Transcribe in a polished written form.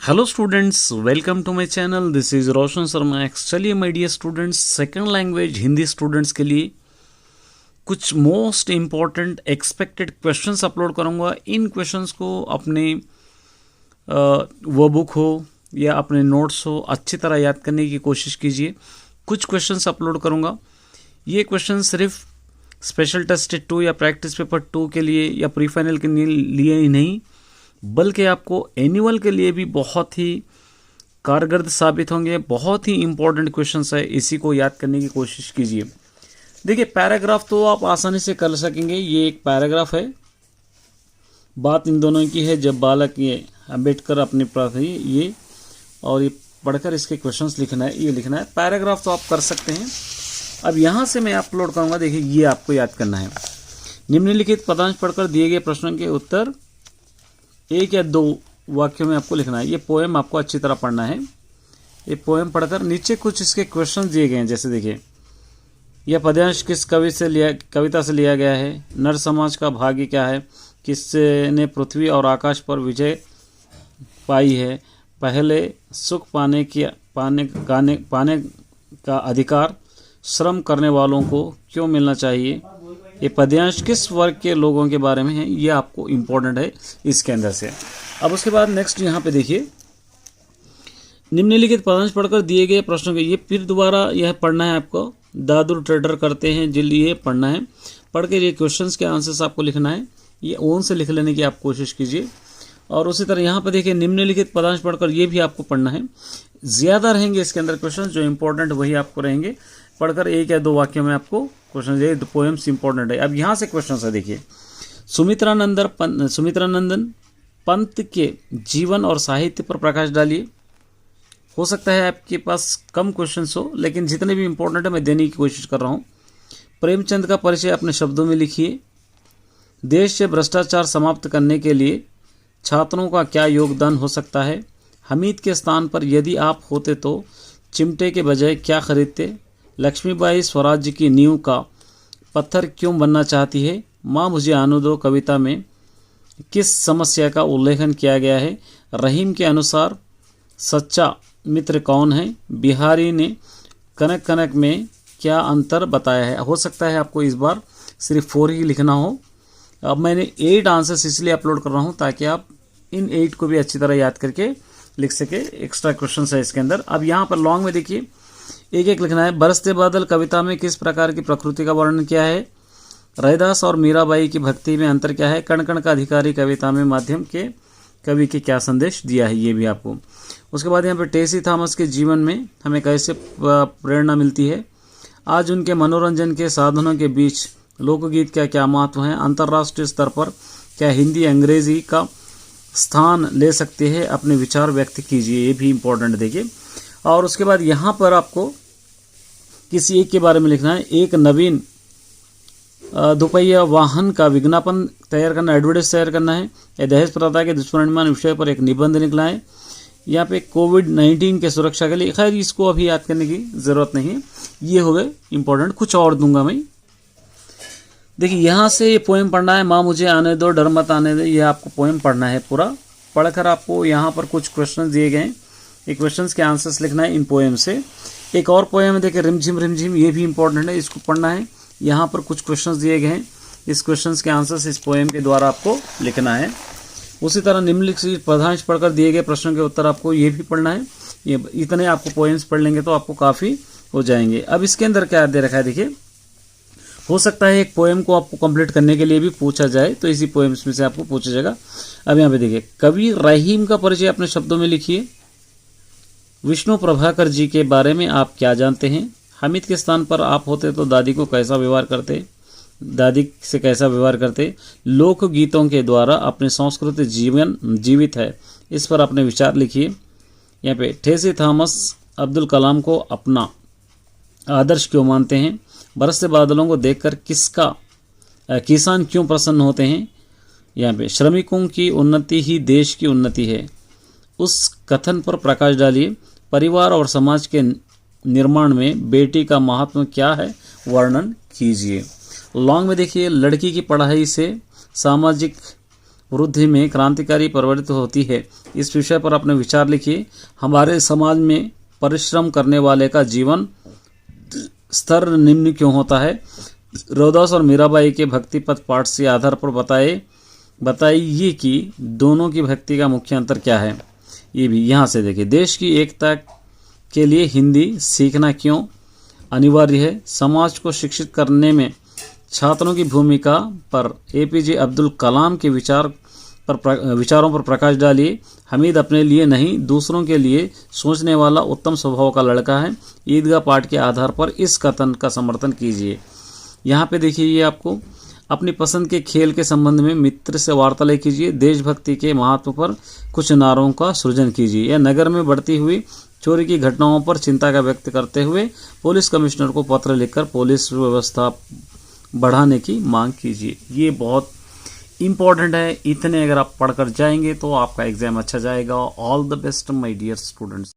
Hello students, welcome to my channel. This is Roshan Sharma X. चलिए my dear students, second language Hindi students के लिए कुछ most important expected questions upload करूंगा। इन questions को अपने वो बुक हो या अपने नोट्स हो अच्छी तरह याद करने की कोशिश कीजिए। कुछ क्वेश्चंस अपलोड करूंगा। ये क्वेश्चन सिर्फ स्पेशल टेस्ट 2 या प्रैक्टिस पेपर 2 के लिए या प्री फाइनल के लिए ही नहीं, बल्कि आपको एनुअल के लिए भी बहुत ही कारगर साबित होंगे। बहुत ही इम्पोर्टेंट क्वेश्चंस है, इसी को याद करने की कोशिश कीजिए। देखिए, पैराग्राफ तो आप आसानी से कर सकेंगे। ये एक पैराग्राफ है, बात इन दोनों की है जब बालक ये अम्बेडकर अपनी ये और ये पढ़कर इसके क्वेश्चंस लिखना है, ये लिखना है। पैराग्राफ तो आप कर सकते हैं। अब यहाँ से मैं अपलोड करूँगा। देखिए, ये आपको याद करना है। निम्नलिखित पदांश पढ़कर दिए गए प्रश्नों के उत्तर एक या दो वाक्यों में आपको लिखना है। ये पोएम आपको अच्छी तरह पढ़ना है। ये पोएम पढ़कर नीचे कुछ इसके क्वेश्चन दिए गए हैं। जैसे देखिए, यह पद्यांश किस कविता से लिया गया है? नर समाज का भाग्य क्या है? किसने पृथ्वी और आकाश पर विजय पाई है? पहले सुख पाने का अधिकार श्रम करने वालों को क्यों मिलना चाहिए? ये पद्यांश किस वर्ग के लोगों के बारे में है? ये आपको इम्पोर्टेंट है इसके अंदर से। अब उसके बाद नेक्स्ट यहाँ पे देखिए, निम्नलिखित पदांश पढ़कर दिए गए प्रश्नों के, ये फिर दोबारा यह पढ़ना है आपको। दादू ट्रेडर करते हैं जिल, ये पढ़ना है। पढ़ के ये क्वेश्चंस के आंसर्स आपको लिखना है। ये ओन से लिख लेने की आप कोशिश कीजिए। और उसी तरह यहाँ पर देखिए, निम्नलिखित पदांश पढ़कर ये भी आपको पढ़ना है। ज़्यादा रहेंगे इसके अंदर क्वेश्चन, जो इंपॉर्टेंट वही आपको रहेंगे। पढ़कर एक या दो वाक्यों में आपको क्वेश्चन, ये पोएम्स इंपॉर्टेंट है। अब यहाँ से क्वेश्चन है, देखिए, सुमित्रानंदन पंत के जीवन और साहित्य पर प्रकाश डालिए। हो सकता है आपके पास कम क्वेश्चंस हो, लेकिन जितने भी इंपॉर्टेंट है मैं देने की कोशिश कर रहा हूँ। प्रेमचंद का परिचय अपने शब्दों में लिखिए। देश से भ्रष्टाचार समाप्त करने के लिए छात्रों का क्या योगदान हो सकता है? हमीद के स्थान पर यदि आप होते तो चिमटे के बजाय क्या खरीदते? लक्ष्मीबाई स्वराज्य की नींव का पत्थर क्यों बनना चाहती है? माँ मुझे आने दो कविता में किस समस्या का उल्लेखन किया गया है? रहीम के अनुसार सच्चा मित्र कौन है? बिहारी ने कनक कनक में क्या अंतर बताया है? हो सकता है आपको इस बार सिर्फ 4 ही लिखना हो। अब मैंने 8 आंसर्स इसलिए अपलोड कर रहा हूँ ताकि आप इन 8 को भी अच्छी तरह याद करके लिख सके। एक्स्ट्रा क्वेश्चन है इसके अंदर। अब यहाँ पर लॉन्ग में देखिए, एक एक लिखना है। बरसते बादल कविता में किस प्रकार की प्रकृति का वर्णन किया है? रैदास और मीराबाई की भक्ति में अंतर क्या है? कण कण का अधिकारी कविता में माध्यम के कवि के क्या संदेश दिया है? ये भी आपको। उसके बाद यहाँ पे टेसी थॉमस के जीवन में हमें कैसे प्रेरणा मिलती है? आज उनके मनोरंजन के साधनों के बीच लोकगीत का क्या महत्व है? अंतर्राष्ट्रीय स्तर पर क्या हिंदी अंग्रेजी का स्थान ले सकते हैं? अपने विचार व्यक्त कीजिए। ये भी इम्पोर्टेंट देखिए। और उसके बाद यहाँ पर आपको किसी एक के बारे में लिखना है। एक नवीन दोपहिया वाहन का विज्ञापन तैयार करना, एडवर्टाइज तैयार करना है। या दहेज प्रथा के दुष्परिणाम विषय पर एक निबंध लिखना है। यहाँ पे कोविड-19 के सुरक्षा के लिए, खैर इसको अभी याद करने की ज़रूरत नहीं है। ये हो गए इंपॉर्टेंट। कुछ और दूंगा मैं। देखिए, यहाँ से ये पोएम पढ़ना है। माँ मुझे आने दो डर मत आने दो, ये आपको पोएम पढ़ना है पूरा। पढ़कर आपको यहाँ पर कुछ क्वेश्चन दिए गए हैं। ये क्वेश्चंस के आंसर्स लिखना है इन पोएम से। एक और पोएम है, देखिए, रिमझिम, ये भी इंपॉर्टेंट है, इसको पढ़ना है। यहाँ पर कुछ क्वेश्चंस दिए गए हैं। इस क्वेश्चंस के आंसर्स इस पोएम के द्वारा आपको लिखना है। उसी तरह निम्नलिखित पदांश पढ़कर दिए गए प्रश्नों के उत्तर आपको ये भी पढ़ना है। ये इतने आपको पोएम्स पढ़ लेंगे तो आपको काफ़ी हो जाएंगे। अब इसके अंदर क्या दे रखा है, देखिए, हो सकता है एक पोएम को आपको कंप्लीट करने के लिए भी पूछा जाए, तो इसी पोएम्स में से आपको पूछा जाएगा। अब यहाँ पे देखिए, कवि रहीम का परिचय अपने शब्दों में लिखिए। विष्णु प्रभाकर जी के बारे में आप क्या जानते हैं? हामिद के स्थान पर आप होते तो दादी से कैसा व्यवहार करते? लोकगीतों के द्वारा अपने संस्कृति जीवन जीवित है, इस पर अपने विचार लिखिए। यहाँ पे टेसी थॉमस अब्दुल कलाम को अपना आदर्श क्यों मानते हैं? बरसते बादलों को देखकर किसान क्यों प्रसन्न होते हैं? यहाँ पे श्रमिकों की उन्नति ही देश की उन्नति है, उस कथन पर प्रकाश डालिए। परिवार और समाज के निर्माण में बेटी का महत्व क्या है? वर्णन कीजिए। लॉन्ग में देखिए, लड़की की पढ़ाई से सामाजिक वृद्धि में क्रांतिकारी परिवर्तित होती है। इस विषय पर अपने विचार लिखिए। हमारे समाज में परिश्रम करने वाले का जीवन स्तर निम्न क्यों होता है? रविदास और मीराबाई के भक्ति पथ पाठ से आधार पर बताइए कि दोनों की भक्ति का मुख्य अंतर क्या है। ये भी यहाँ से देखिए। देश की एकता के लिए हिंदी सीखना क्यों अनिवार्य है? समाज को शिक्षित करने में छात्रों की भूमिका पर एपीजे अब्दुल कलाम के विचारों पर प्रकाश डालिए। हमीद अपने लिए नहीं दूसरों के लिए सोचने वाला उत्तम स्वभाव का लड़का है। ईदगाह पाठ के आधार पर इस कथन का समर्थन कीजिए। यहाँ पे देखिए, ये आपको अपनी पसंद के खेल के संबंध में मित्र से वार्तालाप कीजिए। देशभक्ति के महत्व पर कुछ नारों का सृजन कीजिए। या नगर में बढ़ती हुई चोरी की घटनाओं पर चिंता का व्यक्त करते हुए पुलिस कमिश्नर को पत्र लिखकर पुलिस व्यवस्था बढ़ाने की मांग कीजिए। ये बहुत इंपॉर्टेंट है। इतने अगर आप पढ़कर जाएंगे तो आपका एग्जाम अच्छा जाएगा। All the best my dear students.